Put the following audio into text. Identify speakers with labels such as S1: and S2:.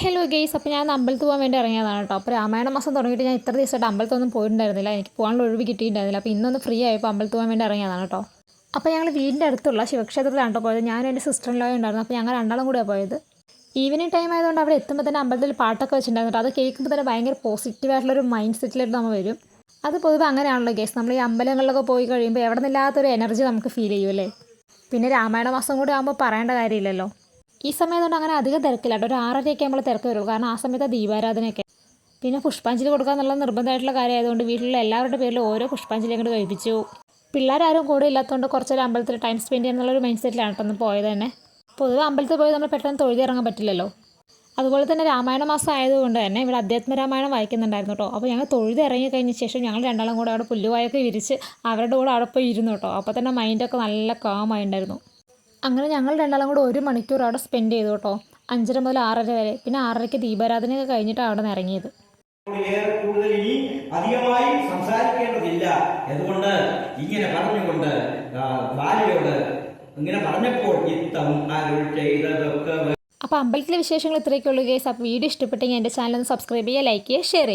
S1: Hello guys, അപ്പോൾ ഞാൻ അമ്പലത്തിൽ പോകാൻ വേണ്ടി ഇറങ്ങിയതാണ് കേട്ടോ. അപ്പോൾ രാമായണ മാസം തുടങ്ങിയിട്ട് ഞാൻ ഇത്ര ദിവസമായിട്ട് അമ്പലത്തൊന്നും പോയിട്ടുണ്ടായിരുന്നില്ല. എനിക്ക് പോകാനുള്ള ഒഴിവ് കിട്ടിയിട്ടുണ്ടായിരുന്നില്ല. അപ്പോൾ ഇന്നൊന്ന് ഫ്രീ ആയപ്പോൾ അമ്പലത്തിൽ പോകാൻ വേണ്ടി ഇറങ്ങിയതാണ് കേട്ടോ. അപ്പോൾ ഞങ്ങൾ വീടിൻ്റെ അടുത്തുള്ള ശിവക്ഷേത്രത്തിലാണ് കേട്ടോ പോയത്. ഞാനും എൻ്റെ സിസ്റ്റർ ലോ ഉണ്ടായിരുന്നു. അപ്പോൾ ഞങ്ങൾ രണ്ടാളും കൂടെയാണ് പോയത്. ഈവനിങ് ടൈം ആയതുകൊണ്ട് അവിടെ എത്തുമ്പോൾ തന്നെ അമ്പലത്തിൽ പാട്ടൊക്കെ വെച്ചിട്ടുണ്ടായിരുന്നു. അത് കേൾക്കുമ്പോൾ തന്നെ ഭയങ്കര പോസിറ്റീവായിട്ടുള്ളൊരു മൈൻഡ് സെറ്റിലായിട്ട് നമ്മൾ വരും. അത് പൊതുവെ അങ്ങനെയാണല്ലോ ഗെയ്സ്. നമ്മൾ ഈ അമ്പലങ്ങളിലൊക്കെ പോയി കഴിയുമ്പോൾ എവിടെ നിന്നില്ലാത്തൊരു എനർജി നമുക്ക് ഫീൽ ചെയ്യുമല്ലേ. പിന്നെ രാമായണ മാസം കൂടെ ആകുമ്പോൾ പറയേണ്ട കാര്യമില്ലല്ലോ. ഈ സമയത്തുകൊണ്ട് അങ്ങനെ അധികം തിരക്കില്ല കേട്ടോ. ഒരു 6:30 നമ്മൾ തിരക്ക് വരുള്ളൂ. കാരണം ആ സമയത്ത് ദീപാരാധനയൊക്കെ. പിന്നെ പുഷ്പാഞ്ജലി കൊടുക്കുക എന്നുള്ള നിർബന്ധമായിട്ടുള്ള കാര്യമായതുകൊണ്ട് വീട്ടിലുള്ള എല്ലാവരുടെ പേരിൽ ഓരോ പുഷ്പാഞ്ജലി അങ്ങോട്ട് കഴിപ്പിച്ചു. പിള്ളേരാരും കൂടെ ഇല്ലാത്തതുകൊണ്ട് കുറച്ചൊരു അമ്പലത്തിൽ ടൈം സ്പെൻഡ് ചെയ്യാന്നുള്ളൊരു മൈൻഡ് സെറ്റിലാണ് കേട്ടോ ഒന്ന് പോയത് തന്നെ. പൊതുവെ അമ്പലത്തിൽ പോയി നമ്മൾ പെട്ടെന്ന് തൊഴുതിറങ്ങാൻ പറ്റില്ലല്ലോ. അതുപോലെ തന്നെ രാമായണ മാസം ആയതുകൊണ്ട് തന്നെ ഇവിടെ അധ്യാത്മ രാമായണം വായിക്കുന്നുണ്ടായിരുന്നു കേട്ടോ. അപ്പോൾ ഞങ്ങൾ തൊഴുതിറങ്ങി കഴിഞ്ഞ ശേഷം ഞങ്ങൾ രണ്ടാളും കൂടെ അവിടെ പുല്ലുവായൊക്കെ വിരിച്ച് അവരുടെ കൂടെ അവിടെ പോയി ഇരുന്നു കേട്ടോ. അപ്പോൾ തന്നെ മൈൻഡൊക്കെ നല്ല കാമായിട്ടുണ്ടായിരുന്നു. അങ്ങനെ ഞങ്ങൾ രണ്ടാളും കൂടെ 1 മണിക്കൂർ അവിടെ സ്പെൻഡ് ചെയ്തു കേട്ടോ. 5:30 മുതൽ 6:30 വരെ. പിന്നെ 6:30ക്ക് ദീപാരാധനയൊക്കെ കഴിഞ്ഞിട്ടാണ് അവിടെ നിന്ന് ഇറങ്ങിയത്.
S2: അധികമായി സംസാരിക്കേണ്ടതില്ല അതുകൊണ്ട് ഇങ്ങനെ പറഞ്ഞുകൊണ്ട് ബാലയോട് ഇങ്ങനെ പറഞ്ഞപ്പോൾ
S1: അപ്പോൾ അമ്പലത്തിലെ വിശേഷങ്ങൾ ഇത്രയൊക്കെ ഉള്ളൂ ഗൈസ്. അപ്പോൾ വീഡിയോ ഇഷ്ടപ്പെട്ടെങ്കിൽ എൻ്റെ ചാനൽ ഒന്ന് സബ്സ്ക്രൈബ് ചെയ്യുക, ലൈക്ക് ചെയ്യുക, ഷെയർ ചെയ്യുക.